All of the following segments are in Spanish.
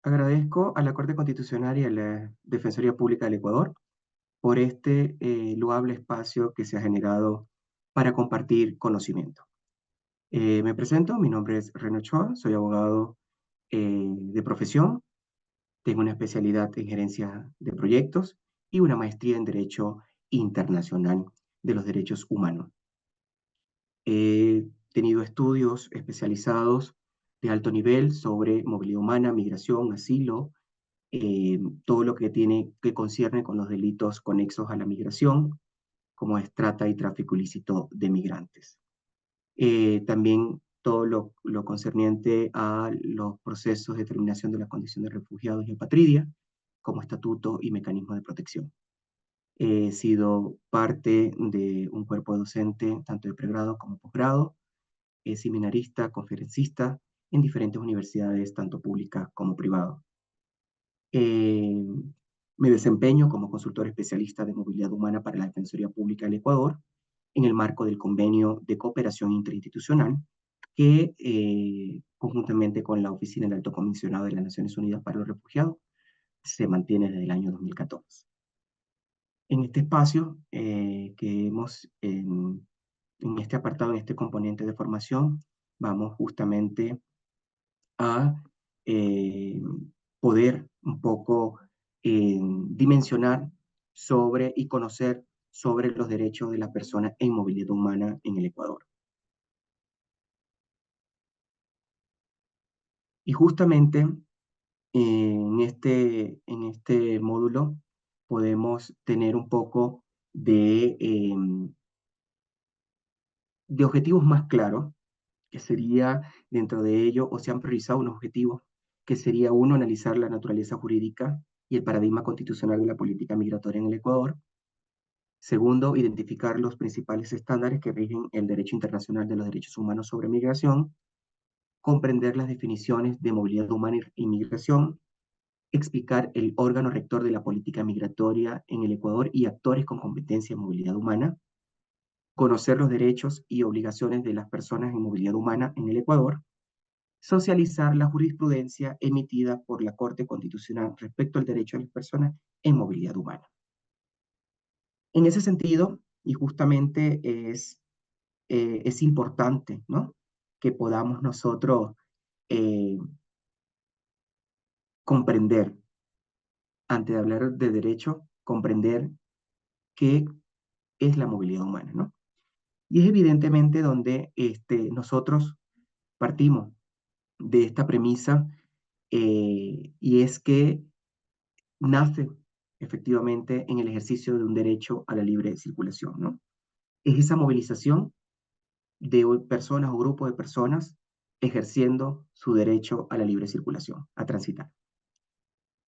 Agradezco a la Corte Constitucional y a la Defensoría Pública del Ecuador por este loable espacio que se ha generado para compartir conocimiento. Me presento, mi nombre es Reno Ochoa, soy abogado de profesión, tengo una especialidad en gerencia de proyectos y una maestría en Derecho Internacional de los Derechos Humanos. He tenido estudios especializados de alto nivel sobre movilidad humana, migración, asilo, todo lo que concierne con los delitos conexos a la migración, como es trata y tráfico ilícito de migrantes. También todo lo concerniente a los procesos de determinación de la condición de refugiados y apatridia, como estatuto y mecanismo de protección. He sido parte de un cuerpo docente, tanto de pregrado como posgrado, seminarista, conferencista en diferentes universidades, tanto públicas como privadas. Eh, Me desempeño como consultor especialista de movilidad humana para la Defensoría Pública del Ecuador en el marco del convenio de cooperación interinstitucional que, conjuntamente con la Oficina del Alto Comisionado de las Naciones Unidas para los Refugiados, se mantiene desde el año 2014. En este espacio que hemos, en este apartado, en este componente de formación, vamos justamente a eh, poder un poco dimensionar sobre y conocer sobre los derechos de las personas en movilidad humana en el Ecuador. Y justamente en este módulo podemos tener un poco de objetivos más claros, que sería dentro de ello, o se han priorizado unos objetivos, que sería uno, analizar la naturaleza jurídica y el paradigma constitucional de la política migratoria en el Ecuador. Segundo, identificar los principales estándares que rigen el derecho internacional de los derechos humanos sobre migración, comprender las definiciones de movilidad humana y migración, explicar el órgano rector de la política migratoria en el Ecuador y actores con competencia en movilidad humana, conocer los derechos y obligaciones de las personas en movilidad humana en el Ecuador, socializar la jurisprudencia emitida por la Corte Constitucional respecto al derecho de las personas en movilidad humana. En ese sentido, y justamente es importante, ¿no?, que podamos nosotros eh, comprender, antes de hablar de derecho, comprender qué es la movilidad humana, ¿no? Y es evidentemente donde nosotros partimos de esta premisa, y es que nace efectivamente en el ejercicio de un derecho a la libre circulación, ¿no? Es esa movilización de personas o grupos de personas ejerciendo su derecho a la libre circulación, a transitar.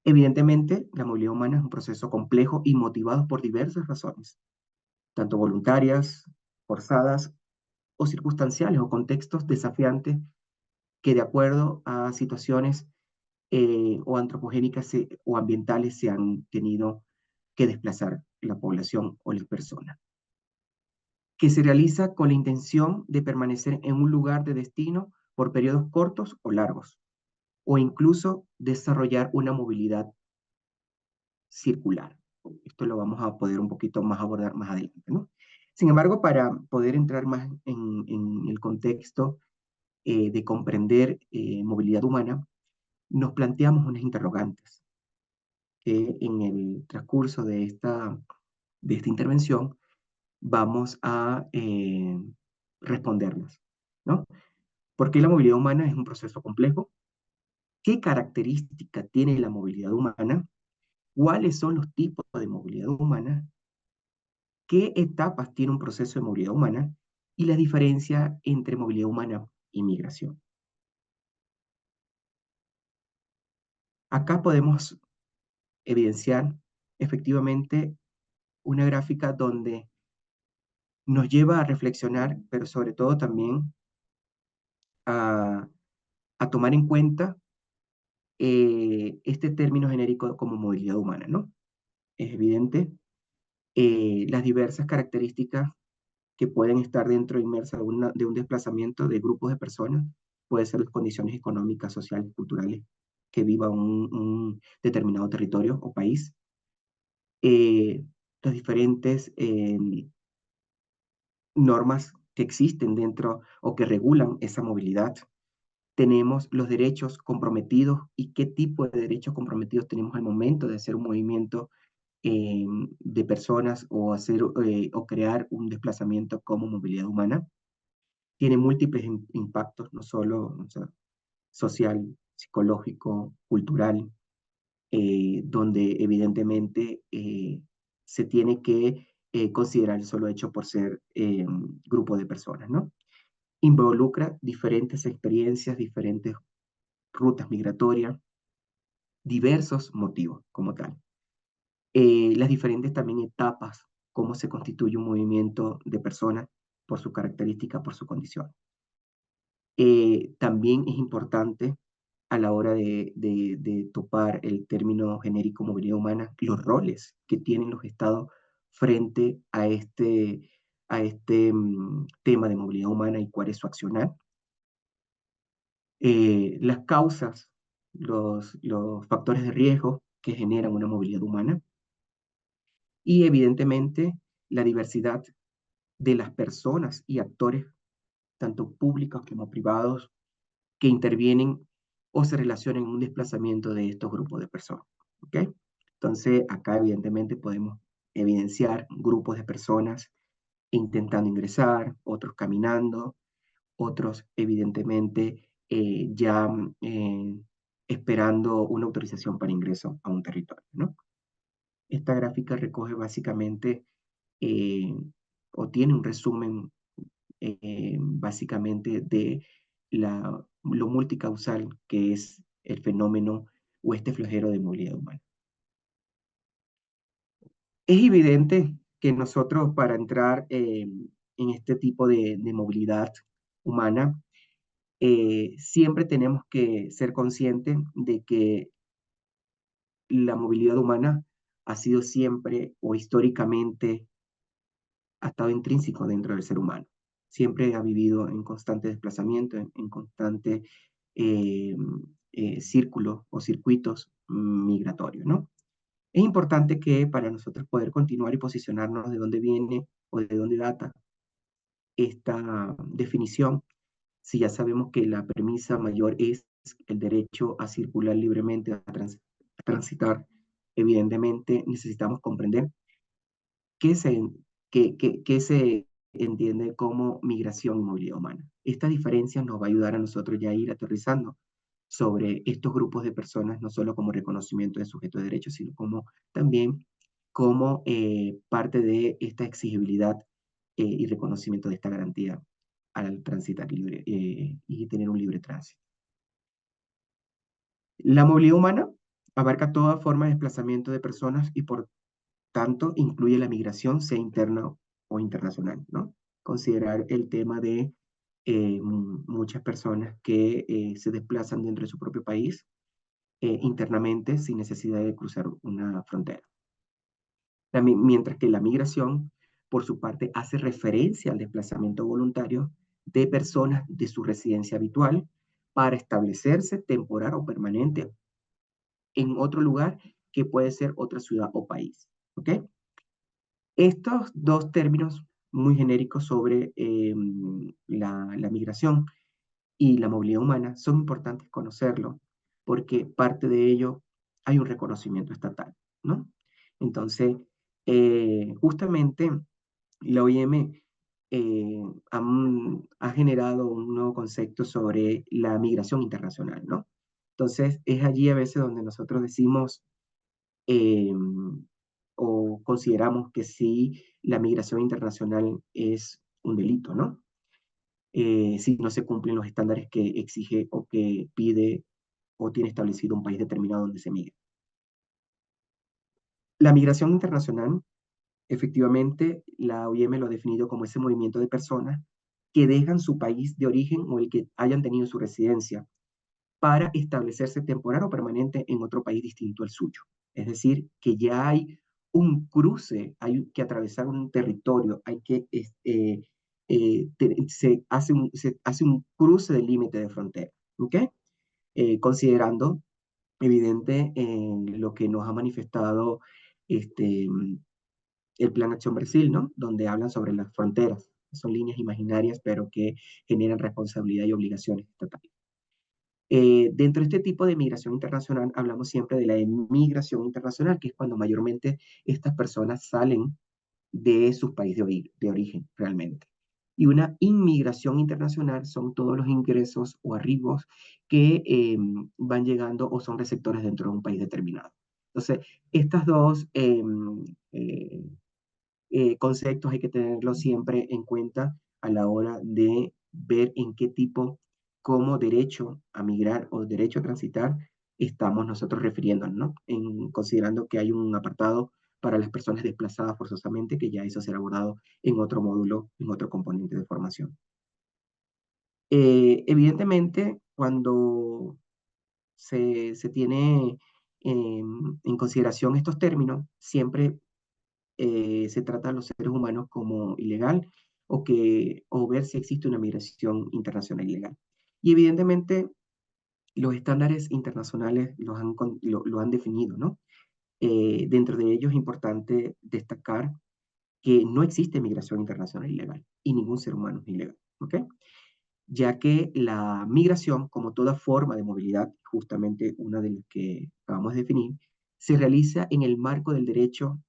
Evidentemente, la movilidad humana es un proceso complejo y motivado por diversas razones, tanto voluntarias, forzadas o circunstanciales o contextos desafiantes que de acuerdo a situaciones o antropogénicas o ambientales se han tenido que desplazar la población o las personas, que se realiza con la intención de permanecer en un lugar de destino por periodos cortos o largos, o incluso desarrollar una movilidad circular. Esto lo vamos a poder un poquito más abordar más adelante, ¿no? Sin embargo, para poder entrar más en el contexto de comprender movilidad humana, nos planteamos unas interrogantes que en el transcurso de esta intervención vamos a responderlas, ¿no? ¿Por qué la movilidad humana es un proceso complejo? ¿Qué característica tiene la movilidad humana? ¿Cuáles son los tipos de movilidad humana? ¿Qué etapas tiene un proceso de movilidad humana? Y la diferencia entre movilidad humana y migración. Acá podemos evidenciar efectivamente una gráfica donde nos lleva a reflexionar, pero sobre todo también a, a tomar en cuenta este término genérico como movilidad humana, ¿no? Es evidente las diversas características que pueden estar dentro inmersas de un desplazamiento de grupos de personas, puede ser las condiciones económicas, sociales, culturales que viva en un determinado territorio o país, eh, las diferentes normas que existen dentro o que regulan esa movilidad. Tenemos los derechos comprometidos y qué tipo de derechos comprometidos tenemos al momento de hacer un movimiento de personas o hacer o crear un desplazamiento como movilidad humana. Tiene múltiples impactos, no solo, o sea, social, psicológico, cultural, donde evidentemente se tiene que considerar el solo hecho por ser grupo de personas, ¿no? Involucra diferentes experiencias, diferentes rutas migratorias, diversos motivos como tal. Las diferentes también etapas, cómo se constituye un movimiento de personas por su característica, por su condición. También es importante a la hora de topar el término genérico movilidad humana, los roles que tienen los estados frente a este tema de movilidad humana y cuál es su accionar. Las causas, los factores de riesgo que generan una movilidad humana y evidentemente la diversidad de las personas y actores, tanto públicos como privados, que intervienen o se relacionan en un desplazamiento de estos grupos de personas. ¿Ok? Entonces, acá evidentemente podemos evidenciar grupos de personas intentando ingresar, otros caminando, otros evidentemente ya esperando una autorización para ingreso a un territorio, ¿no? Esta gráfica recoge básicamente eh, o tiene un resumen básicamente de lo multicausal que es el fenómeno o este flagelo de movilidad humana. Es evidente que nosotros para entrar en este tipo de movilidad humana, siempre tenemos que ser conscientes de que la movilidad humana ha sido siempre o históricamente ha estado intrínseco dentro del ser humano. Siempre ha vivido en constante desplazamiento, en constante eh, círculos o circuitos migratorios, ¿no? Es importante que para nosotros poder continuar y posicionarnos de dónde viene o de dónde data esta definición, si ya sabemos que la premisa mayor es el derecho a circular libremente, a transitar, evidentemente necesitamos comprender qué se, qué se entiende como migración y movilidad humana. Esta diferencia nos va a ayudar a nosotros ya a ir aterrizando sobre estos grupos de personas, no solo como reconocimiento de sujeto de derechos, sino como también como parte de esta exigibilidad y reconocimiento de esta garantía al transitar libre y tener un libre tránsito. La movilidad humana abarca toda forma de desplazamiento de personas y por tanto incluye la migración, sea interna o internacional, ¿no? Considerar el tema de muchas personas que se desplazan dentro de su propio país internamente sin necesidad de cruzar una frontera. Mientras que la migración, por su parte, hace referencia al desplazamiento voluntario de personas de su residencia habitual para establecerse temporal o permanente en otro lugar que puede ser otra ciudad o país. ¿Ok? Estos dos términos muy genéricos sobre la migración y la movilidad humana son importantes conocerlo porque parte de ello hay un reconocimiento estatal, ¿no? Entonces, justamente la OIM ha generado un nuevo concepto sobre la migración internacional, ¿no? Entonces, es allí a veces donde nosotros decimos eh, o consideramos que sí, la migración internacional es un delito, ¿no? Si no se cumplen los estándares que exige o que pide o tiene establecido un país determinado donde se migra. La migración internacional, efectivamente, la OIM lo ha definido como ese movimiento de personas que dejan su país de origen o el que hayan tenido su residencia para establecerse temporal o permanente en otro país distinto al suyo. Es decir, que ya hay un cruce, hay que atravesar un territorio, hay que, se hace un cruce del límite de frontera, ¿ok? Considerando evidente lo que nos ha manifestado este, el Plan Acción Brasil, ¿no? Donde hablan sobre las fronteras. Son líneas imaginarias, pero que generan responsabilidad y obligaciones estatales. Dentro de este tipo de migración internacional hablamos siempre de la emigración internacional, que es cuando mayormente estas personas salen de sus países de origen realmente. Y una inmigración internacional son todos los ingresos o arribos que van llegando o son receptores dentro de un país determinado. Entonces, estas dos eh, conceptos hay que tenerlos siempre en cuenta a la hora de ver en qué tipo, como derecho a migrar o derecho a transitar, estamos nosotros refiriéndonos, ¿no? Considerando que hay un apartado para las personas desplazadas forzosamente, que ya eso será abordado en otro módulo, en otro componente de formación. Evidentemente, cuando se tiene en consideración estos términos, siempre se trata a los seres humanos como ilegal o ver si existe una migración internacional ilegal. Y evidentemente los estándares internacionales lo han definido, ¿no? Dentro de ellos es importante destacar que no existe migración internacional ilegal y ningún ser humano es ilegal, ¿ok? Ya que la migración, como toda forma de movilidad, justamente una de las que acabamos de definir, se realiza en el marco del derecho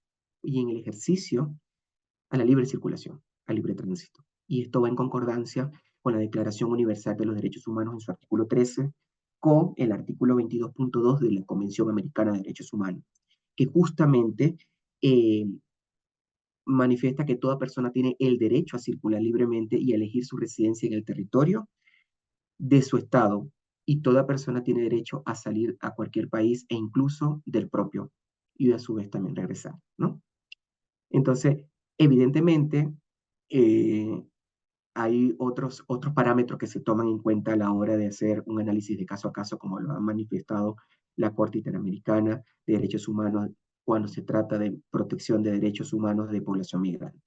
y en el ejercicio a la libre circulación, al libre tránsito. Y esto va en concordancia con la Declaración Universal de los Derechos Humanos en su artículo 13, con el artículo 22.2 de la Convención Americana de Derechos Humanos, que justamente eh, manifiesta que toda persona tiene el derecho a circular libremente y a elegir su residencia en el territorio de su estado, y toda persona tiene derecho a salir a cualquier país e incluso del propio, y a su vez también regresar, ¿no? Entonces, evidentemente, eh, hay otros parámetros que se toman en cuenta a la hora de hacer un análisis de caso a caso, como lo ha manifestado la Corte Interamericana de Derechos Humanos cuando se trata de protección de derechos humanos de población migrante.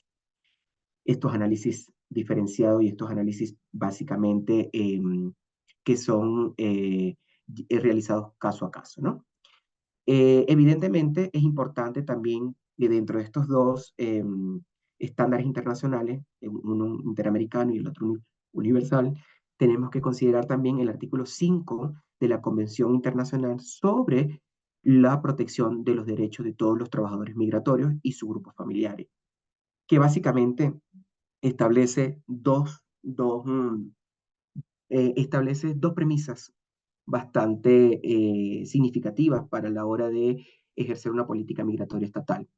Estos análisis diferenciados y estos análisis básicamente que son realizados caso a caso, ¿no? Evidentemente es importante también que dentro de estos dos estándares internacionales, uno interamericano y el otro universal, tenemos que considerar también el artículo 5 de la Convención Internacional sobre la protección de los derechos de todos los trabajadores migratorios y sus grupos familiares, que básicamente establece establece dos premisas bastante significativas para la hora de ejercer una política migratoria estatal.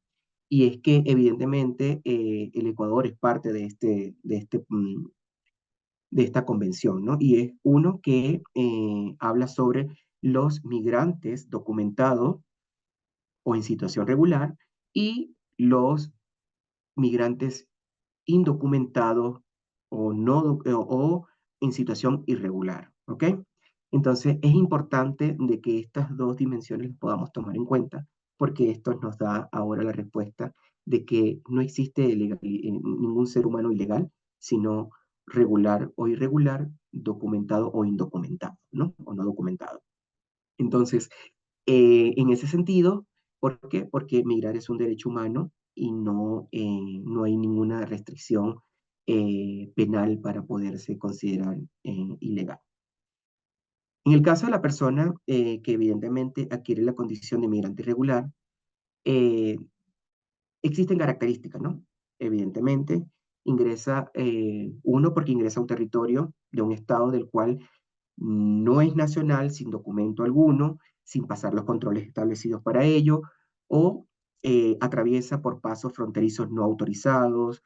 Y es que evidentemente el Ecuador es parte de esta convención, ¿no? Y es uno que habla sobre los migrantes documentados o en situación regular y los migrantes indocumentados o, no, o en situación irregular, ¿ok? Entonces es importante de que estas dos dimensiones las podamos tomar en cuenta porque esto nos da ahora la respuesta de que no existe ningún ser humano ilegal, sino regular o irregular, documentado o indocumentado, ¿no? O no documentado. Entonces, en ese sentido, ¿por qué? Porque migrar es un derecho humano y no hay ninguna restricción penal para poderse considerar ilegal. En el caso de la persona que evidentemente adquiere la condición de migrante irregular, eh, existen características, ¿no? Evidentemente, ingresa uno porque ingresa a un territorio de un estado del cual no es nacional, sin documento alguno, sin pasar los controles establecidos para ello, o atraviesa por pasos fronterizos no autorizados,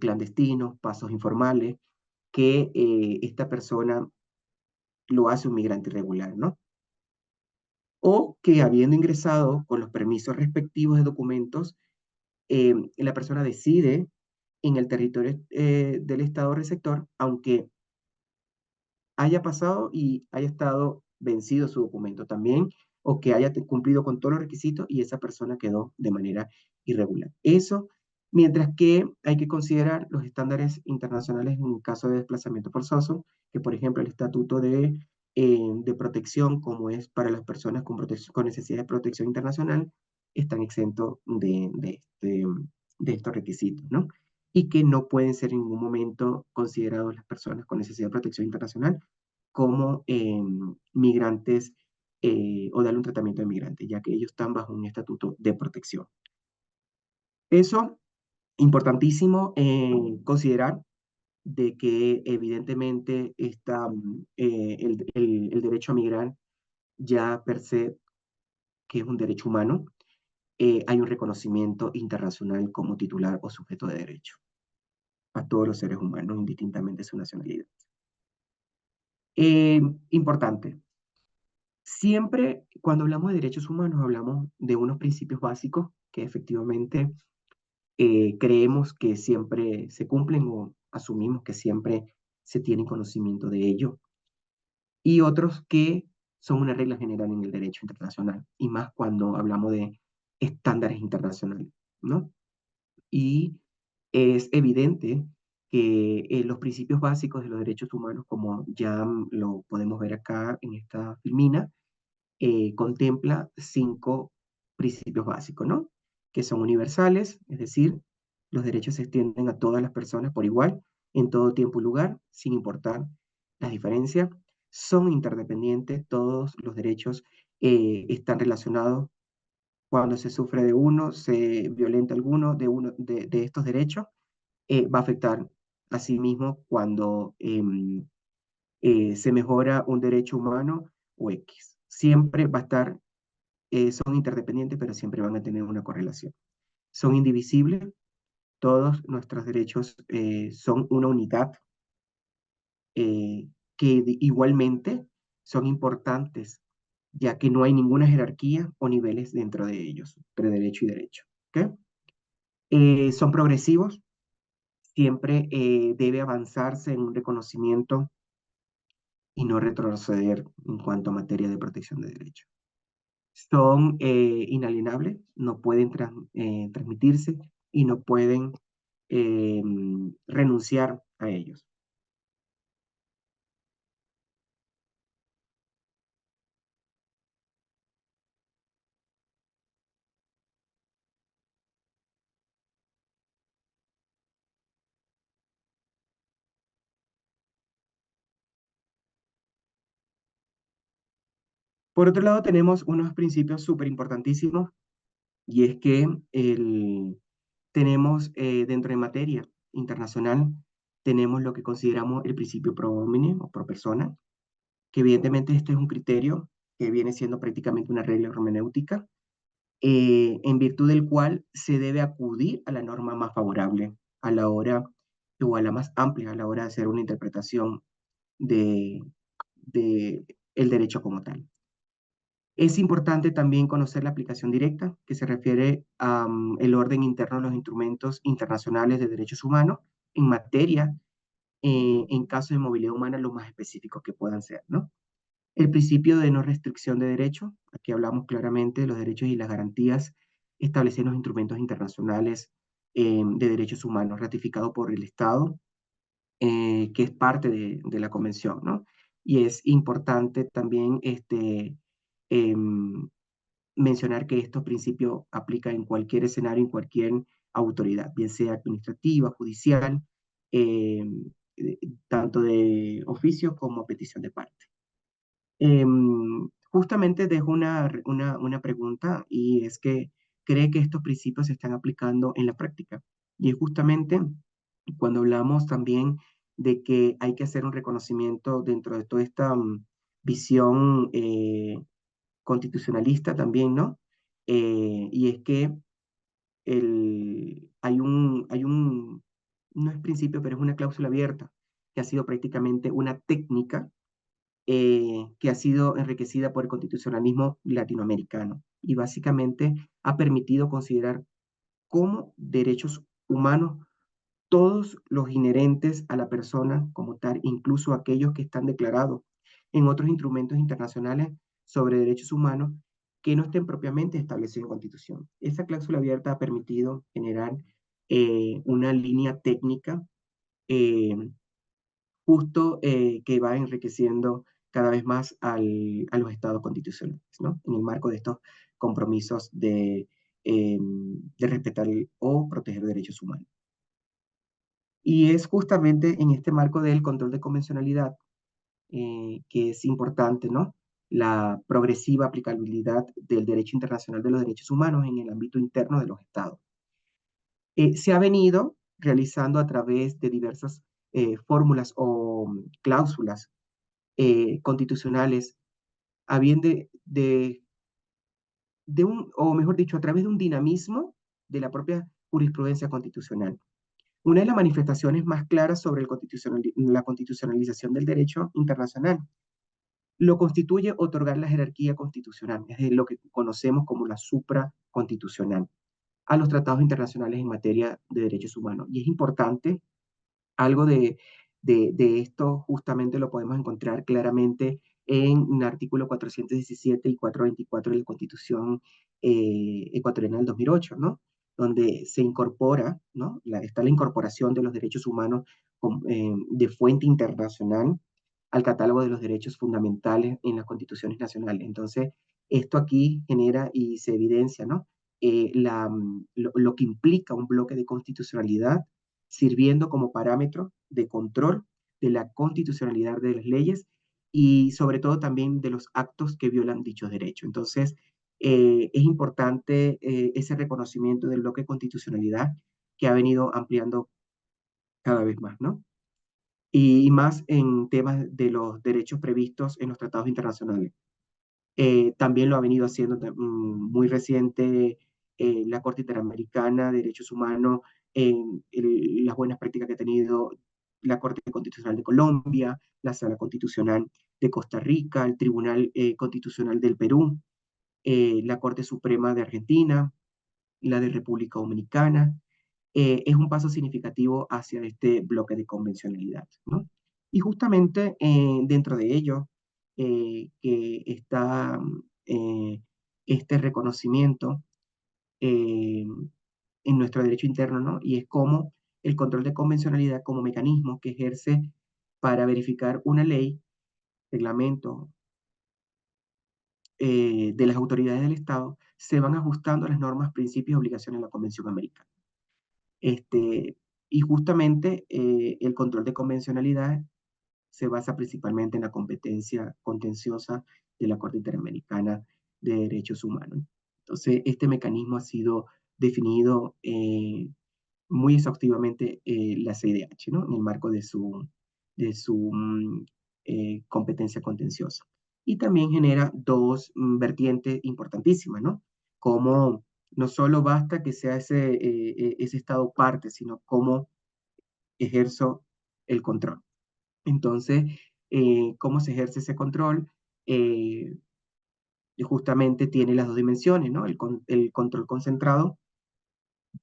clandestinos, pasos informales, que esta persona lo hace un migrante irregular, ¿no? O que habiendo ingresado con los permisos respectivos de documentos, la persona decide en el territorio del Estado receptor, aunque haya pasado y haya estado vencido su documento también, o que haya cumplido con todos los requisitos y esa persona quedó de manera irregular. Eso, mientras que hay que considerar los estándares internacionales en caso de desplazamiento forzoso, que por ejemplo el Estatuto de de protección, como es para las personas con necesidad de protección internacional, están exentos de estos requisitos, ¿no? Y que no pueden ser en ningún momento considerados las personas con necesidad de protección internacional como migrantes o darle un tratamiento de migrante, ya que ellos están bajo un estatuto de protección. Eso, importantísimo considerar de que evidentemente el derecho a migrar ya per se, que es un derecho humano, hay un reconocimiento internacional como titular o sujeto de derecho a todos los seres humanos, indistintamente de su nacionalidad. Eh, Importante, siempre cuando hablamos de derechos humanos hablamos de unos principios básicos que efectivamente creemos que siempre se cumplen o asumimos que siempre se tiene conocimiento de ello, y otros que son una regla general en el derecho internacional, y más cuando hablamos de estándares internacionales, ¿no? Y es evidente que los principios básicos de los derechos humanos, como ya lo podemos ver acá en esta filmina, contempla 5 principios básicos, ¿no? Que son universales, es decir, los derechos se extienden a todas las personas por igual, en todo tiempo y lugar, sin importar las diferencias. Son interdependientes, todos los derechos están relacionados. Cuando se sufre de uno, se violenta alguno de estos derechos, va a afectar a sí mismo cuando se mejora un derecho humano o X. Siempre va a estar, son interdependientes, pero siempre van a tener una correlación. Son indivisibles, todos nuestros derechos son una unidad que igualmente son importantes, ya que no hay ninguna jerarquía o niveles dentro de ellos, entre derecho y derecho. ¿Okay? Son progresivos, siempre debe avanzarse en un reconocimiento y no retroceder en cuanto a materia de protección de derechos. Son inalienables, no pueden transmitirse y no pueden eh, renunciar a ellos. Por otro lado, tenemos unos principios súper importantísimos, y es que tenemos dentro de materia internacional, tenemos lo que consideramos el principio pro homine o pro persona, que evidentemente este es un criterio que viene siendo prácticamente una regla hermenéutica, en virtud del cual se debe acudir a la norma más favorable a la hora, o a la más amplia a la hora de hacer una interpretación de, de el derecho como tal. Es importante también conocer la aplicación directa, que se refiere al orden interno de los instrumentos internacionales de derechos humanos en materia, en caso de movilidad humana, lo más específicos que puedan ser, ¿no? El principio de no restricción de derechos, aquí hablamos claramente de los derechos y las garantías establecidos en los instrumentos internacionales de derechos humanos ratificados por el Estado, que es parte de la convención, ¿no? Y es importante también em, mencionar que estos principios aplican en cualquier escenario, en cualquier autoridad, bien sea administrativa, judicial, eh, tanto de oficio como a petición de parte. Justamente dejo una pregunta, y es que cree que estos principios se están aplicando en la práctica. Y es justamente cuando hablamos también de que hay que hacer un reconocimiento dentro de toda esta visión constitucionalista también, ¿no? Y es que no es principio, pero es una cláusula abierta, que ha sido prácticamente una técnica que ha sido enriquecida por el constitucionalismo latinoamericano, y básicamente ha permitido considerar como derechos humanos todos los inherentes a la persona como tal, incluso aquellos que están declarados en otros instrumentos internacionales sobre derechos humanos que no estén propiamente establecidos en Constitución. Esa cláusula abierta ha permitido generar una línea técnica eh, justo que va enriqueciendo cada vez más a los estados constitucionales, ¿no? En el marco de estos compromisos de respetar o proteger derechos humanos. Y es justamente en este marco del control de convencionalidad que es importante, ¿no? La progresiva aplicabilidad del derecho internacional de los derechos humanos en el ámbito interno de los estados. Se ha venido realizando a través de diversas fórmulas o cláusulas constitucionales, a bien de un, o mejor dicho, a través de un dinamismo de la propia jurisprudencia constitucional. Una de las manifestaciones más claras sobre la constitucionalización del derecho internacional lo constituye otorgar la jerarquía constitucional, es decir, lo que conocemos como la supraconstitucional, a los tratados internacionales en materia de derechos humanos. Y es importante algo de esto justamente lo podemos encontrar claramente en el artículo 417 y 424 de la Constitución ecuatoriana del 2008, ¿no? Donde se incorpora, ¿no? Está la incorporación de los derechos humanos de fuente internacional al catálogo de los derechos fundamentales en las constituciones nacionales. Entonces, esto aquí genera y se evidencia, ¿no? Lo que implica un bloque de constitucionalidad sirviendo como parámetro de control de la constitucionalidad de las leyes y sobre todo también de los actos que violan dichos derechos. Entonces, es importante ese reconocimiento del bloque de constitucionalidad que ha venido ampliando cada vez más, ¿no? Y más en temas de los derechos previstos en los tratados internacionales. También lo ha venido haciendo muy reciente la Corte Interamericana de Derechos Humanos, las buenas prácticas que ha tenido la Corte Constitucional de Colombia, la Sala Constitucional de Costa Rica, el Tribunal Constitucional del Perú, la Corte Suprema de Argentina, la de República Dominicana, es un paso significativo hacia este bloque de convencionalidad, ¿no? Y justamente dentro de ello, que está este reconocimiento eh, en nuestro derecho interno, ¿no? Y es como el control de convencionalidad como mecanismo que ejerce para verificar una ley, reglamento de las autoridades del Estado, se van ajustando a las normas, principios y obligaciones de la Convención Americana. Este, y justamente el control de convencionalidad se basa principalmente en la competencia contenciosa de la Corte Interamericana de Derechos Humanos. Entonces, este mecanismo ha sido definido muy exhaustivamente la CIDH, ¿no? En el marco de su competencia contenciosa. Y también genera dos vertientes importantísimas, ¿no? Como no solo basta que sea ese Estado parte, sino cómo ejerzo el control. Entonces, ¿cómo se ejerce ese control? Eh, Justamente tiene las dos dimensiones, ¿no? El control concentrado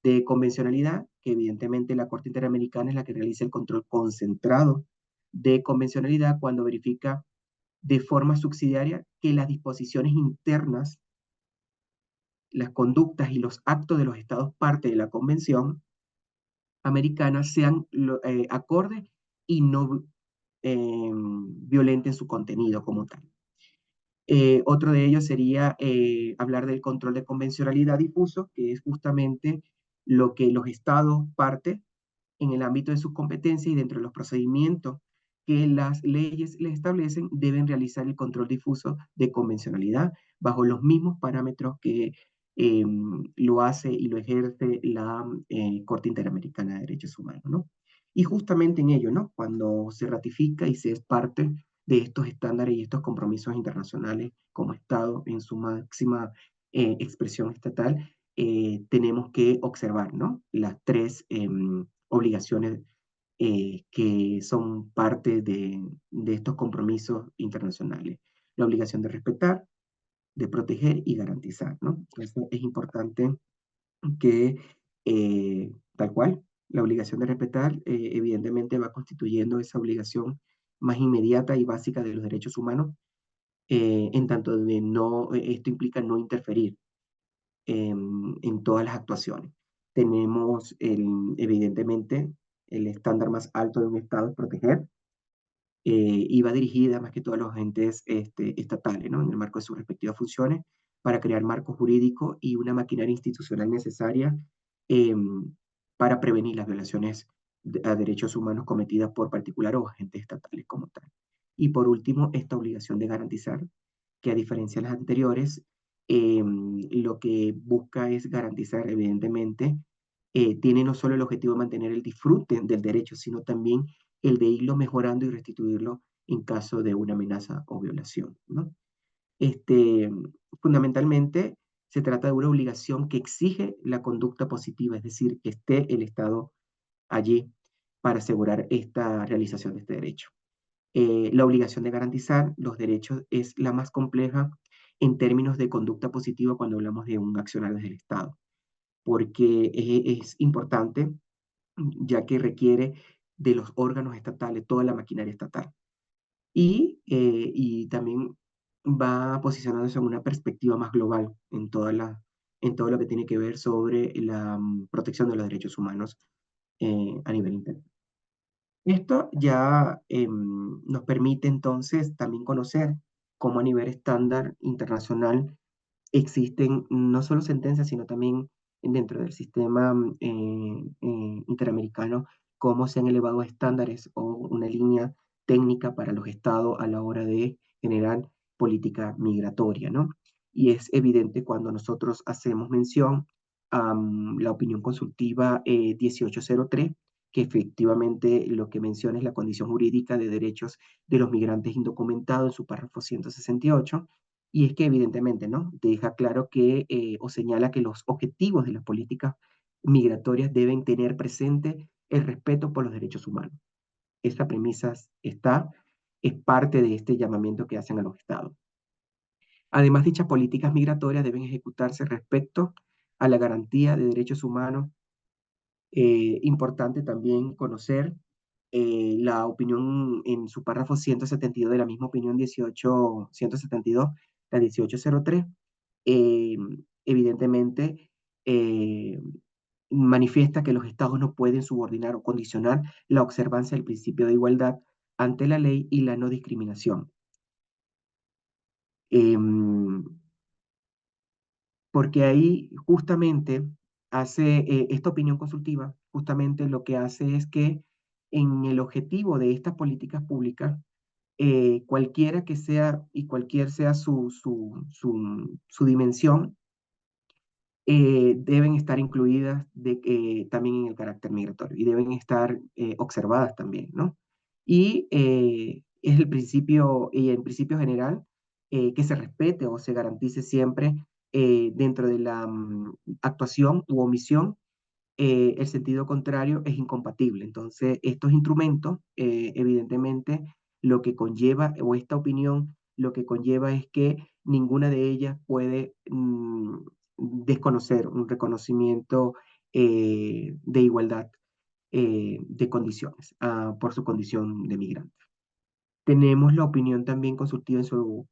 de convencionalidad, que evidentemente la Corte Interamericana es la que realiza el control concentrado de convencionalidad cuando verifica de forma subsidiaria que las disposiciones internas, las conductas y los actos de los estados parte de la Convención Americana sean acordes y no violenten su contenido como tal. Otro de ellos sería hablar del control de convencionalidad difuso, que es justamente lo que los estados parte en el ámbito de sus competencias y dentro de los procedimientos que las leyes les establecen, deben realizar el control difuso de convencionalidad bajo los mismos parámetros que lo hace y lo ejerce la Corte Interamericana de Derechos Humanos, ¿no? Y justamente en ello, ¿no? Cuando se ratifica y se es parte de estos estándares y estos compromisos internacionales como Estado en su máxima expresión estatal, tenemos que observar, ¿no? Las tres obligaciones que son parte de estos compromisos internacionales. La obligación de respetar, de proteger y garantizar, ¿no? Eso es importante que, tal cual, la obligación de respetar evidentemente va constituyendo esa obligación más inmediata y básica de los derechos humanos, en tanto de no, esto implica no interferir en todas las actuaciones. Tenemos, evidentemente, el estándar más alto de un Estado es proteger, y va dirigida más que todo a los entes estatales, ¿no? En el marco de sus respectivas funciones, para crear marco jurídico y una maquinaria institucional necesaria para prevenir las violaciones a derechos humanos cometidas por particulares o agentes estatales como tal. Y por último, esta obligación de garantizar que a diferencia de las anteriores, lo que busca es garantizar, evidentemente, tiene no solo el objetivo de mantener el disfrute del derecho, sino también el de irlo mejorando y restituirlo en caso de una amenaza o violación, ¿no? Este, Fundamentalmente, se trata de una obligación que exige la conducta positiva, es decir, que esté el Estado allí para asegurar esta realización de este derecho. La obligación de garantizar los derechos es la más compleja en términos de conducta positiva cuando hablamos de un accionar desde el Estado, porque es importante ya que requiere de los órganos estatales, toda la maquinaria estatal. Y también va posicionándose en una perspectiva más global en todo lo que tiene que ver sobre la protección de los derechos humanos a nivel interno. Esto ya nos permite entonces también conocer cómo a nivel estándar internacional existen no solo sentencias, sino también dentro del sistema interamericano, cómo se han elevado estándares o una línea técnica para los estados a la hora de generar política migratoria, ¿no? Y es evidente cuando nosotros hacemos mención a la opinión consultiva 1803, que efectivamente lo que menciona es la condición jurídica de derechos de los migrantes indocumentados en su párrafo 168, y es que evidentemente, ¿no? Deja claro que, o señala que los objetivos de las políticas migratorias deben tener presente el respeto por los derechos humanos. Esta premisa está, es parte de este llamamiento que hacen a los estados. Además, dichas políticas migratorias deben ejecutarse respecto a la garantía de derechos humanos. Importante también conocer la opinión en su párrafo 172 de la misma opinión 172, la 1803, eh, evidentemente eh, manifiesta que los estados no pueden subordinar o condicionar la observancia del principio de igualdad ante la ley y la no discriminación. Em, Porque ahí justamente esta opinión consultiva, justamente lo que hace es que en el objetivo de estas políticas públicas, cualquiera que sea y cualquier sea su dimensión, deben estar incluidas también en el carácter migratorio y deben estar observadas también, ¿no? Y es el principio, y el principio general, que se respete o se garantice siempre dentro de la actuación u omisión, el sentido contrario es incompatible. Entonces, estos instrumentos, evidentemente, lo que conlleva, o esta opinión, lo que conlleva es que ninguna de ellas puede desconocer un reconocimiento de igualdad de condiciones por su condición de migrante. Tenemos la opinión también consultiva en su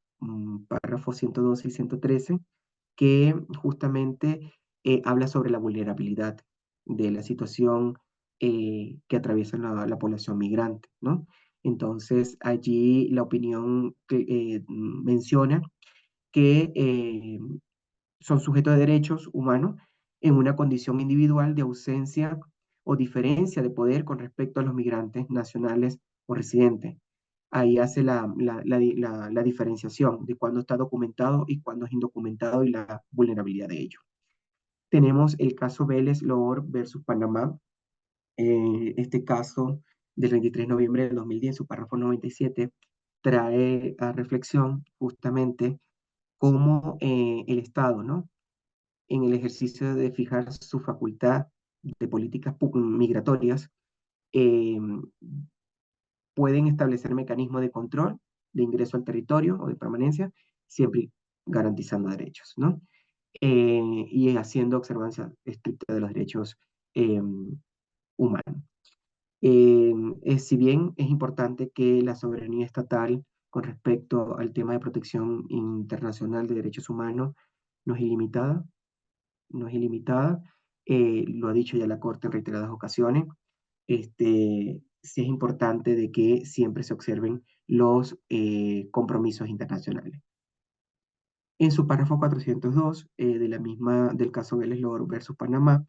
párrafo 112 y 113, que justamente habla sobre la vulnerabilidad de la situación que atraviesa la población migrante, ¿no? Entonces, allí la opinión menciona que son sujetos de derechos humanos en una condición individual de ausencia o diferencia de poder con respecto a los migrantes nacionales o residentes. Ahí hace la diferenciación de cuándo está documentado y cuándo es indocumentado y la vulnerabilidad de ello. Tenemos el caso Vélez Loor versus Panamá. Este caso del 23 de noviembre del 2010, su párrafo 97, trae a reflexión justamente cómo el Estado, ¿no? En el ejercicio de fijar su facultad de políticas migratorias, eh, pueden establecer mecanismos de control de ingreso al territorio o de permanencia, siempre garantizando derechos, ¿no? Y haciendo observancia estricta de los derechos humanos. Si bien es importante que la soberanía estatal con respecto al tema de protección internacional de derechos humanos no es ilimitada, no es ilimitada, lo ha dicho ya la Corte en reiteradas ocasiones, este, sí es importante de que siempre se observen los compromisos internacionales. En su párrafo 402 del caso Vélez Lor versus Panamá,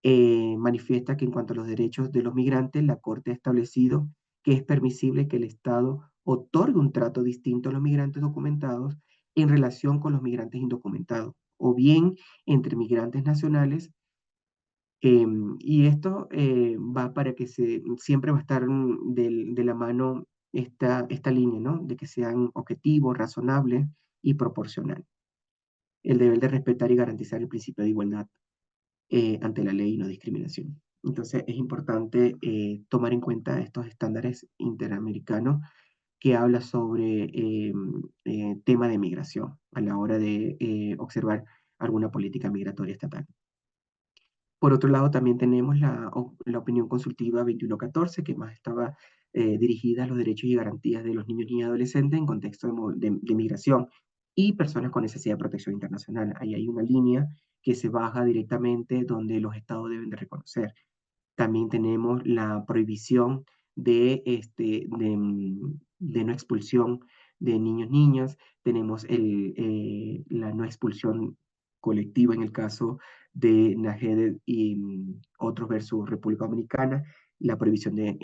manifiesta que en cuanto a los derechos de los migrantes, la Corte ha establecido que es permisible que el Estado otorgue un trato distinto a los migrantes documentados en relación con los migrantes indocumentados, o bien entre migrantes nacionales. Y esto va para que siempre va a estar de la mano esta línea, ¿no? De que sean objetivos, razonables y proporcionales. El deber de respetar y garantizar el principio de igualdad ante la ley y no discriminación. Entonces es importante tomar en cuenta estos estándares interamericanos que habla sobre tema de migración a la hora de observar alguna política migratoria estatal. Por otro lado, también tenemos la opinión consultiva 2114, que más estaba dirigida a los derechos y garantías de los niños y adolescentes en contexto de migración y personas con necesidad de protección internacional. Ahí hay una línea que se baja directamente donde los estados deben de reconocer. También tenemos la prohibición de no expulsión de niños, niñas. Tenemos la no expulsión colectiva en el caso de Najed y otros versus República Dominicana. La prohibición de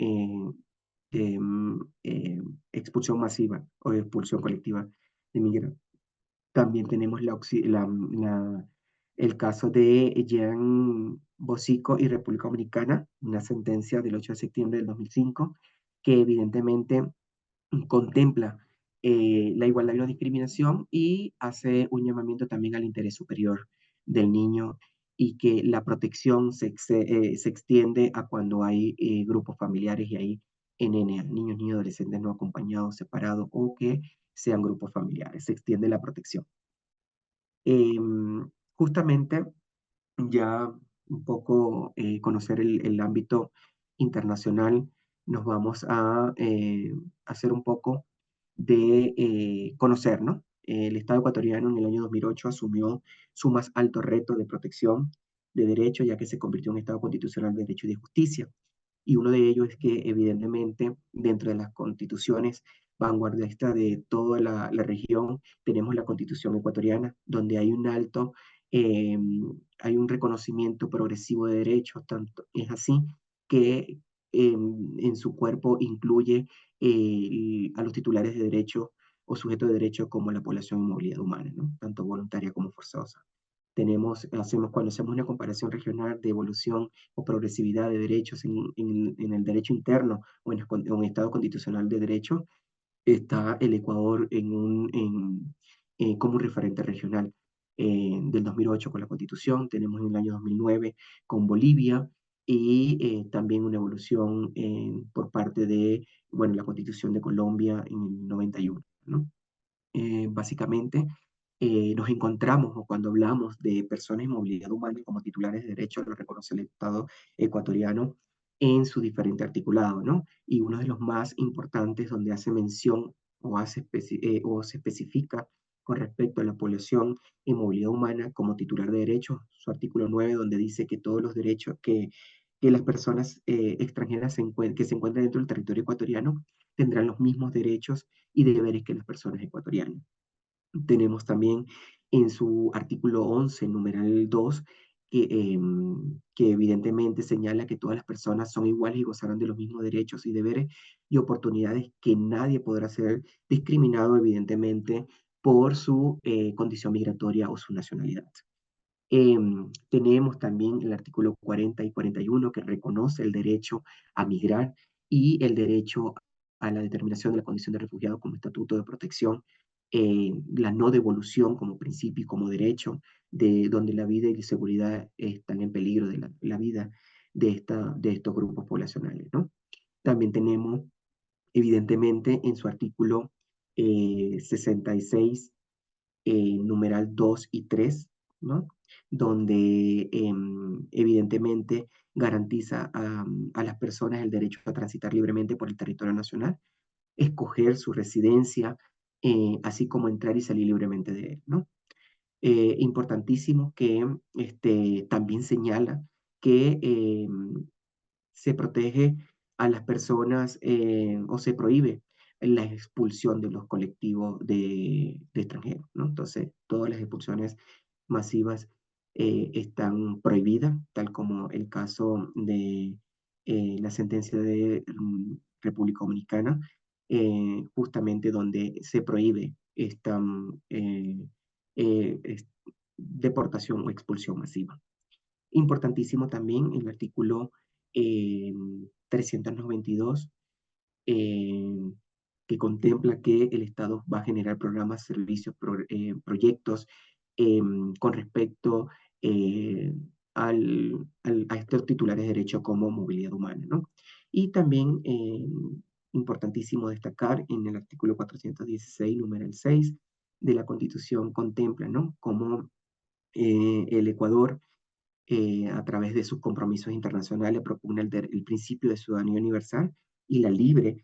expulsión masiva o de expulsión colectiva de migrantes. También tenemos el caso de Jean Bosico y República Dominicana, una sentencia del 8 de septiembre del 2005, que evidentemente contempla la igualdad y la discriminación y hace un llamamiento también al interés superior del niño y que la protección se extiende a cuando hay grupos familiares y hay NNA, niños, niños, adolescentes no acompañados, separados o que sean grupos familiares. Se extiende la protección. Justamente ya un poco conocer el ámbito internacional, nos vamos a hacer un poco de conocer, ¿no? El Estado ecuatoriano en el año 2008 asumió su más alto reto de protección de derechos, ya que se convirtió en un Estado constitucional de derecho y de justicia. Y uno de ellos es que evidentemente dentro de las constituciones vanguardistas de toda la región tenemos la constitución ecuatoriana, donde hay eh, hay un reconocimiento progresivo de derechos, tanto es así que en su cuerpo incluye a los titulares de derechos o sujetos de derechos como la población en movilidad humana, ¿no? Tanto voluntaria como forzosa. Cuando hacemos una comparación regional de evolución o progresividad de derechos en el derecho interno o en estado constitucional de derecho, está el Ecuador como un referente regional. Del 2008 con la Constitución, tenemos en el año 2009 con Bolivia y también una evolución por parte de, bueno, la Constitución de Colombia en el 91, ¿no? Básicamente, nos encontramos o cuando hablamos de personas en movilidad humana como titulares de derechos, lo reconoce el Estado ecuatoriano en su diferente articulado, ¿no? Y uno de los más importantes donde hace mención o se especifica con respecto a la población en movilidad humana como titular de derechos, su artículo 9, donde dice que todos los derechos que las personas extranjeras que se encuentren dentro del territorio ecuatoriano tendrán los mismos derechos y deberes que las personas ecuatorianas. Tenemos también en su artículo 11, numeral 2, que evidentemente señala que todas las personas son iguales y gozarán de los mismos derechos y deberes y oportunidades, que nadie podrá ser discriminado evidentemente por su condición migratoria o su nacionalidad. Tenemos también el artículo 40 y 41 que reconoce el derecho a migrar y el derecho a la determinación de la condición de refugiado como estatuto de protección, la no devolución como principio y como derecho, de donde la vida y la seguridad están en peligro de la vida de estos grupos poblacionales, ¿no? También tenemos, evidentemente, en su artículo 66 numeral 2 y 3, ¿no? Donde evidentemente garantiza a las personas el derecho a transitar libremente por el territorio nacional, escoger su residencia, así como entrar y salir libremente de él, ¿no? Importantísimo que también señala que se protege a las personas o se prohíbe la expulsión de los colectivos de extranjeros, ¿no? Entonces, todas las expulsiones masivas están prohibidas, tal como el caso de la sentencia de República Dominicana, justamente donde se prohíbe esta deportación o expulsión masiva. Importantísimo también el artículo eh, 392, eh, que contempla que el Estado va a generar programas, servicios, proyectos con respecto eh, a estos titulares de derecho como movilidad humana, ¿no? Y también importantísimo destacar en el artículo 416, número 6 de la Constitución contempla, ¿no? Como el Ecuador a través de sus compromisos internacionales, propugna el principio de ciudadanía universal y la libre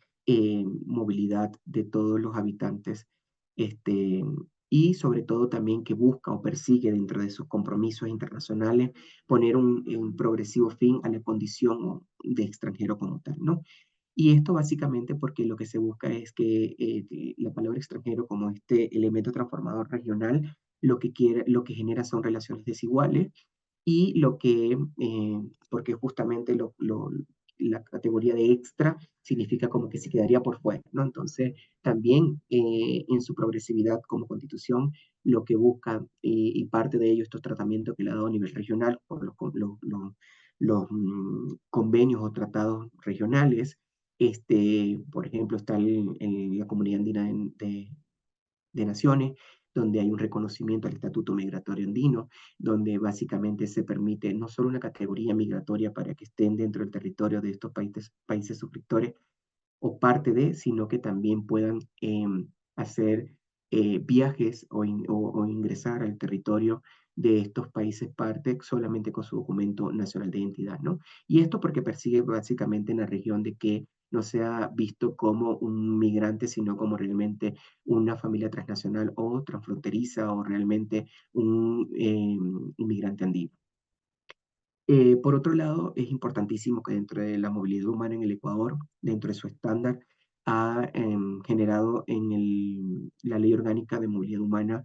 movilidad de todos los habitantes, este, y sobre todo también que busca o persigue dentro de sus compromisos internacionales poner un progresivo fin a la condición de extranjero como tal, ¿no? Y esto básicamente porque lo que se busca es que la palabra extranjero como este elemento transformador regional, lo que genera son relaciones desiguales y porque justamente la categoría de extra significa como que se quedaría por fuera, ¿no? Entonces, también en su progresividad como constitución, lo que busca, y parte de ello, estos tratamientos que le ha dado a nivel regional por los convenios o tratados regionales, por ejemplo, está la Comunidad Andina de Naciones, donde hay un reconocimiento al estatuto migratorio andino, donde básicamente se permite no solo una categoría migratoria para que estén dentro del territorio de estos países suscriptores o parte de, sino que también puedan hacer viajes o ingresar al territorio de estos países parte solamente con su documento nacional de identidad, ¿no? Y esto porque persigue básicamente en la región de que no sea visto como un migrante, sino como realmente una familia transnacional o transfronteriza o realmente un inmigrante andino. Por otro lado, es importantísimo que dentro de la movilidad humana en el Ecuador, dentro de su estándar, ha generado la Ley Orgánica de Movilidad Humana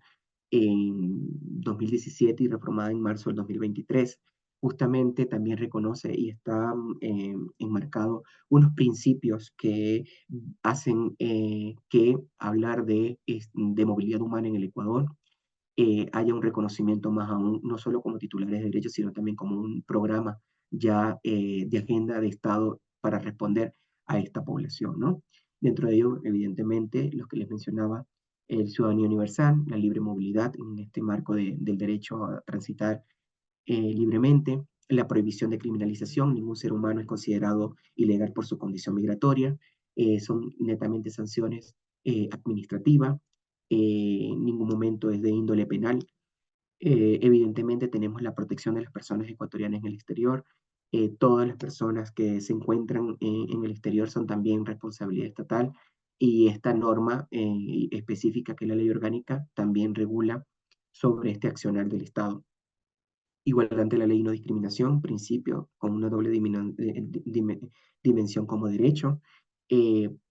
en 2017 y reformada en marzo del 2023. Justamente también reconoce y está enmarcado unos principios que hacen que hablar de movilidad humana en el Ecuador haya un reconocimiento más aún, no solo como titulares de derechos, sino también como un programa ya de agenda de Estado para responder a esta población, ¿no? Dentro de ello, evidentemente, los que les mencionaba, el ciudadanía universal, la libre movilidad en este marco del derecho a transitar libremente, la prohibición de criminalización, ningún ser humano es considerado ilegal por su condición migratoria, son netamente sanciones administrativas, en ningún momento es de índole penal. Evidentemente tenemos la protección de las personas ecuatorianas en el exterior. Todas las personas que se encuentran en el exterior son también responsabilidad estatal y esta norma específica que es la ley orgánica también regula sobre este accionar del Estado. Igualdad ante la ley y no discriminación, principio con una doble dimensión como derecho,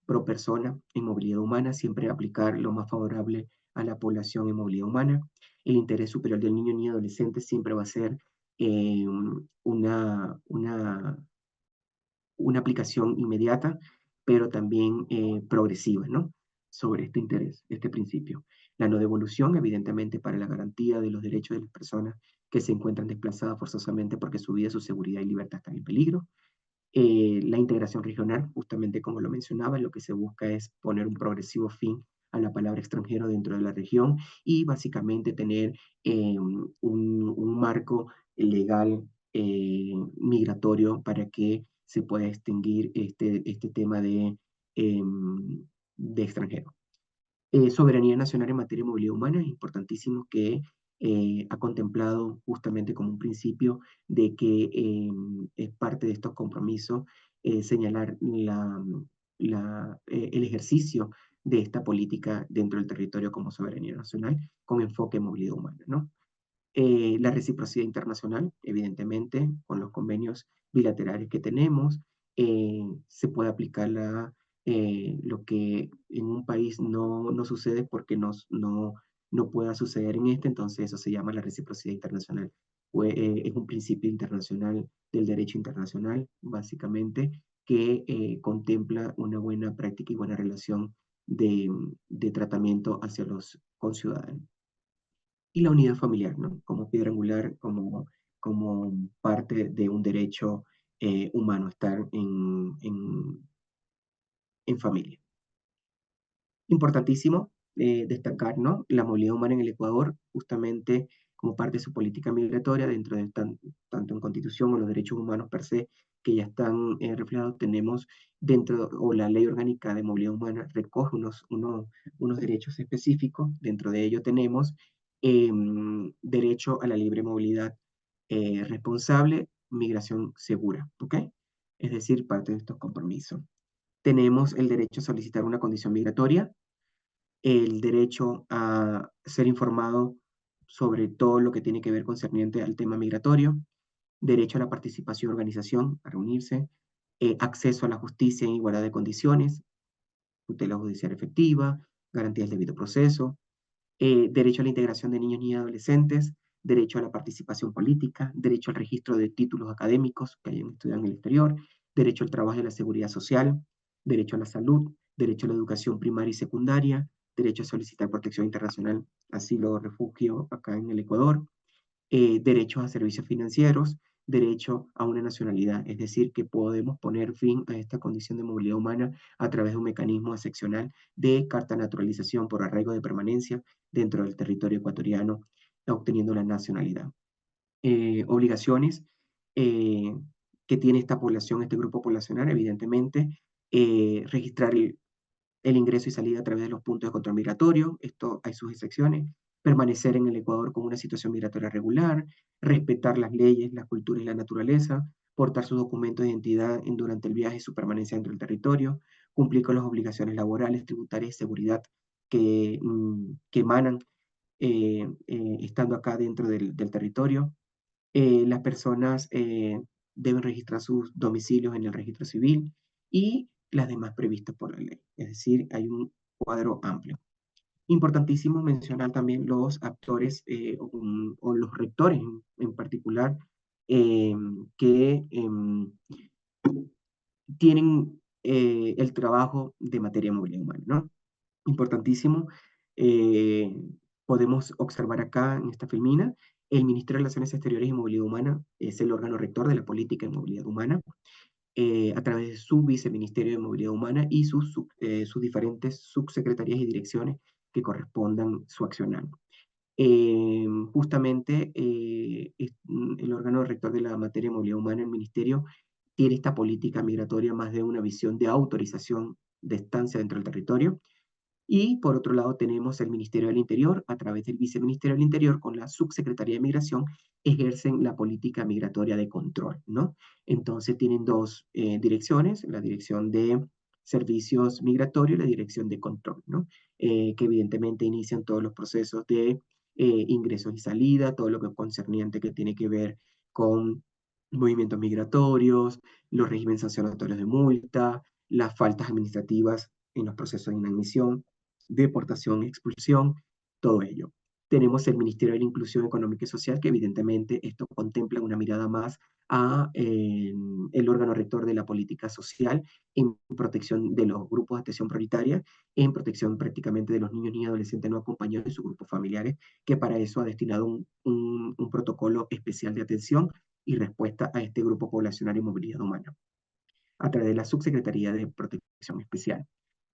pro persona en movilidad humana, siempre aplicar lo más favorable a la población en movilidad humana. El interés superior del niño ni adolescente siempre va a ser eh, una, una, una aplicación inmediata, pero también progresiva, ¿no? Sobre este interés, este principio. La no devolución, evidentemente, para la garantía de los derechos de las personas que se encuentran desplazadas forzosamente porque su vida, su seguridad y libertad están en peligro. La integración regional, justamente como lo mencionaba, lo que se busca es poner un progresivo fin a la palabra extranjero dentro de la región y básicamente tener un marco legal migratorio para que se pueda extinguir este tema de extranjero. Soberanía nacional en materia de movilidad humana es importantísimo que ha contemplado justamente como un principio de que es parte de estos compromisos señalar el ejercicio de esta política dentro del territorio como soberanía nacional con enfoque en movilidad humana, ¿no? La reciprocidad internacional, evidentemente, con los convenios bilaterales que tenemos, se puede aplicar lo que en un país no sucede porque no pueda suceder en este, entonces eso se llama la reciprocidad internacional. Es un principio internacional del derecho internacional, básicamente, que contempla una buena práctica y buena relación de tratamiento hacia los conciudadanos. Y la unidad familiar, ¿no? Como piedra angular, como parte de un derecho humano, estar en familia. Importantísimo destacar, ¿no? La movilidad humana en el Ecuador, justamente como parte de su política migratoria, dentro de tanto en Constitución o los derechos humanos per se, que ya están reflejados, tenemos dentro, o la Ley Orgánica de Movilidad Humana recoge unos derechos específicos, dentro de ello tenemos derecho a la libre movilidad responsable, migración segura, ¿ok? Es decir, parte de estos compromisos. Tenemos el derecho a solicitar una condición migratoria, el derecho a ser informado sobre todo lo que tiene que ver concerniente al tema migratorio, derecho a la participación y organización, a reunirse, acceso a la justicia en igualdad de condiciones, tutela judicial efectiva, garantías del debido proceso, derecho a la integración de niños y adolescentes, derecho a la participación política, derecho al registro de títulos académicos que hayan estudiado en el exterior, derecho al trabajo y a la seguridad social, derecho a la salud, derecho a la educación primaria y secundaria, derecho a solicitar protección internacional, asilo o refugio acá en el Ecuador, derechos a servicios financieros, derecho a una nacionalidad, es decir, que podemos poner fin a esta condición de movilidad humana a través de un mecanismo excepcional de carta de naturalización por arraigo de permanencia dentro del territorio ecuatoriano, obteniendo la nacionalidad. Obligaciones eh, que tiene esta población, este grupo poblacional, evidentemente, registrar el ingreso y salida a través de los puntos de control migratorio, esto hay sus excepciones, permanecer en el Ecuador con una situación migratoria regular, respetar las leyes, la cultura y la naturaleza, portar sus documentos de identidad durante el viaje y su permanencia dentro del territorio, cumplir con las obligaciones laborales, tributarias y seguridad que emanan estando acá dentro del territorio. Las personas deben registrar sus domicilios en el registro civil y las demás previstas por la ley. Es decir, hay un cuadro amplio. Importantísimo mencionar también los actores o los rectores en particular eh, que tienen el trabajo de materia de movilidad humana, ¿no? Importantísimo. eh, Podemos observar acá en esta filmina, el Ministerio de Relaciones Exteriores y Movilidad Humana es el órgano rector de la política de movilidad humana a través de su viceministerio de movilidad humana y sus diferentes subsecretarías y direcciones que correspondan su accionar. Justamente el órgano rector de la materia de movilidad humana, el ministerio, tiene esta política migratoria más de una visión de autorización de estancia dentro del territorio, y por otro lado tenemos el Ministerio del Interior, a través del Viceministerio del Interior, con la Subsecretaría de Migración, ejercen la política migratoria de control, ¿no? Entonces tienen dos direcciones, la dirección de servicios migratorios y la dirección de control, ¿no? Que evidentemente inician todos los procesos de ingresos y salida, todo lo que es concerniente que tiene que ver con movimientos migratorios, los regímenes sancionatorios de multa, las faltas administrativas en los procesos de inadmisión, deportación, expulsión, todo ello. Tenemos el Ministerio de la Inclusión Económica y Social, que evidentemente esto contempla una mirada más a el órgano rector de la política social en protección de los grupos de atención prioritaria, en protección prácticamente de los niños y adolescentes no acompañados y sus grupos familiares, que para eso ha destinado un protocolo especial de atención y respuesta a este grupo poblacional y movilidad humana, a través de la Subsecretaría de Protección Especial.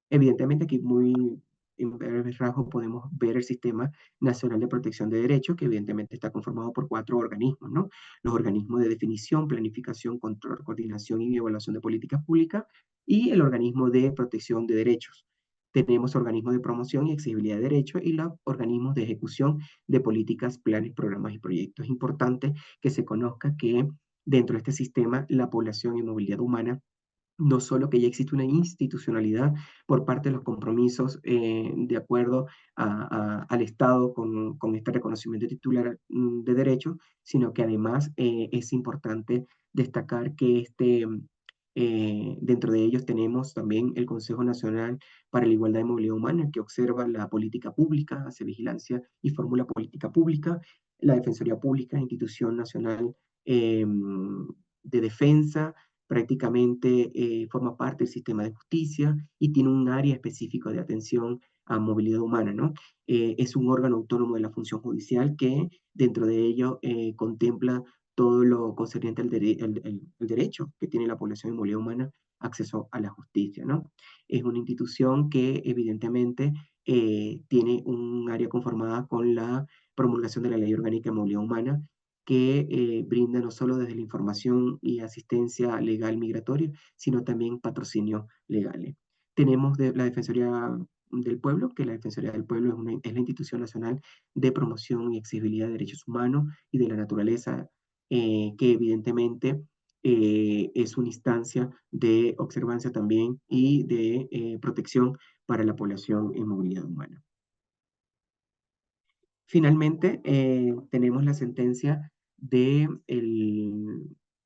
Evidentemente aquí muy en breves rasgos podemos ver el Sistema Nacional de Protección de Derechos, que evidentemente está conformado por 4 organismos, ¿no? Los organismos de definición, planificación, control, coordinación y evaluación de políticas públicas y el organismo de protección de derechos. Tenemos organismos de promoción y exigibilidad de derechos y los organismos de ejecución de políticas, planes, programas y proyectos. Es importante que se conozca que dentro de este sistema la población y movilidad humana no solo que ya existe una institucionalidad por parte de los compromisos de acuerdo al Estado con este reconocimiento titular de derechos, sino que además es importante destacar que Dentro de ellos tenemos también el Consejo Nacional para la Igualdad y Movilidad Humana, que observa la política pública, hace vigilancia y formula política pública, la Defensoría Pública, institución nacional de defensa, prácticamente forma parte del sistema de justicia y tiene un área específica de atención a movilidad humana, ¿no? Es un órgano autónomo de la función judicial que dentro de ello contempla todo lo concerniente al derecho que tiene la población de movilidad humana, acceso a la justicia, ¿no? Es una institución que evidentemente tiene un área conformada con la promulgación de la Ley Orgánica de Movilidad Humana, que brinda no solo desde la información y asistencia legal migratoria, sino también patrocinio legales. Tenemos la Defensoría del Pueblo, que la Defensoría del Pueblo es la institución nacional de promoción y accesibilidad de derechos humanos y de la naturaleza, que evidentemente es una instancia de observancia también y de protección para la población en movilidad humana. Finalmente, tenemos la sentencia de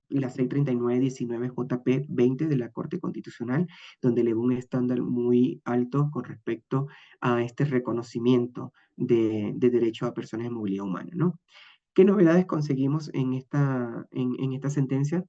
la 639-19 JP 20 de la Corte Constitucional, donde eleva un estándar muy alto con respecto a este reconocimiento de derecho a personas en movilidad humana, ¿no? ¿Qué novedades conseguimos en esta sentencia?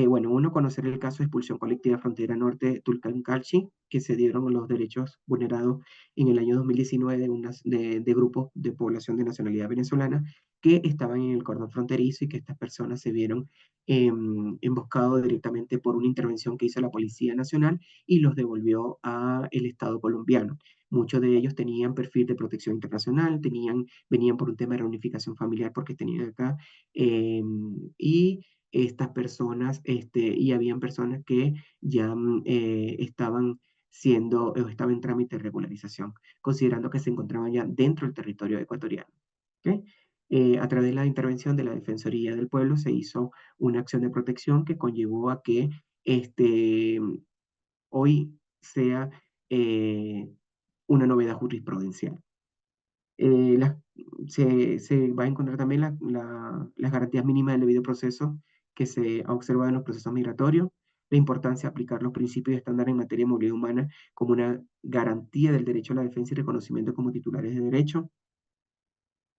Bueno, uno, conocer el caso de expulsión colectiva Frontera Norte Tulcán-Calchi, que se dieron los derechos vulnerados en el año 2019 de grupos de población de nacionalidad venezolana que estaban en el cordón fronterizo y que estas personas se vieron emboscados directamente por una intervención que hizo la Policía Nacional y los devolvió a el Estado colombiano. Muchos de ellos tenían perfil de protección internacional, venían por un tema de reunificación familiar porque tenían acá, y estas personas, y habían personas que ya estaban siendo, o estaban en trámite de regularización, considerando que se encontraban ya dentro del territorio ecuatoriano. ¿Ok? A través de la intervención de la Defensoría del Pueblo se hizo una acción de protección que conllevó a que este, hoy sea una novedad jurisprudencial. Eh, las- se va a encontrar también las garantías mínimas del debido proceso que se ha observado en los procesos migratorios, la importancia de aplicar los principios y estándares en materia de movilidad humana como una garantía del derecho a la defensa y reconocimiento como titulares de derecho,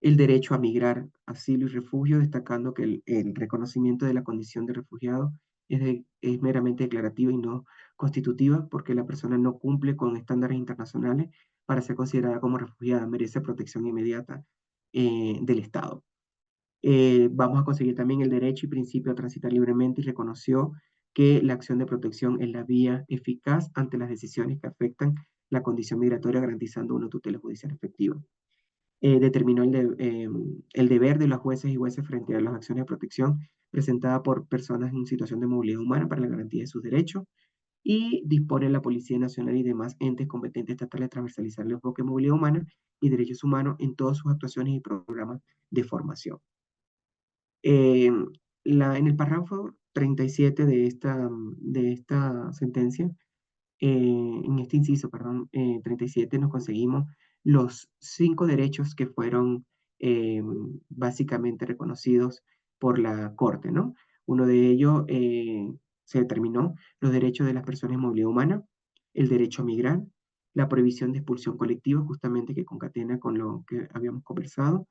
el derecho a migrar, asilo y refugio, destacando que el reconocimiento de la condición de refugiado es meramente declarativa y no constitutiva, porque la persona no cumple con estándares internacionales para ser considerada como refugiada, merece protección inmediata del Estado. Vamos a conseguir también el derecho y principio a transitar libremente y reconoció que la acción de protección es la vía eficaz ante las decisiones que afectan la condición migratoria, garantizando una tutela judicial efectiva. Determinó el deber de los jueces y jueces frente a las acciones de protección presentadas por personas en situación de movilidad humana para la garantía de sus derechos y dispone a la Policía Nacional y demás entes competentes estatales a transversalizar el enfoque de movilidad humana y derechos humanos en todas sus actuaciones y programas de formación. Eh, en el párrafo 37 de esta sentencia, en este inciso, perdón, 37, nos conseguimos los 5 derechos que fueron básicamente reconocidos por la Corte, ¿no? Uno de ellos se determinó los derechos de las personas en movilidad humana, el derecho a migrar, la prohibición de expulsión colectiva, justamente que concatena con lo que habíamos conversado.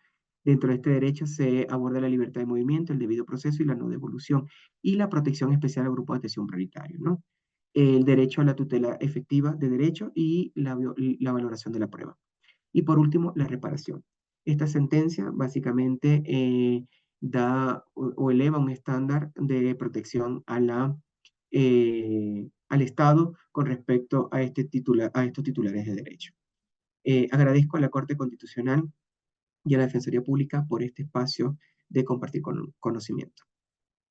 Dentro de este derecho se aborda la libertad de movimiento, el debido proceso y la no devolución, y la protección especial a grupos de atención prioritario, ¿no? El derecho a la tutela efectiva de derecho y la valoración de la prueba. Y por último, la reparación. Esta sentencia básicamente da o eleva un estándar de protección al Estado con respecto a, a estos titulares de derecho. Agradezco a la Corte Constitucional y a la Defensoría Pública por este espacio de compartir conocimiento.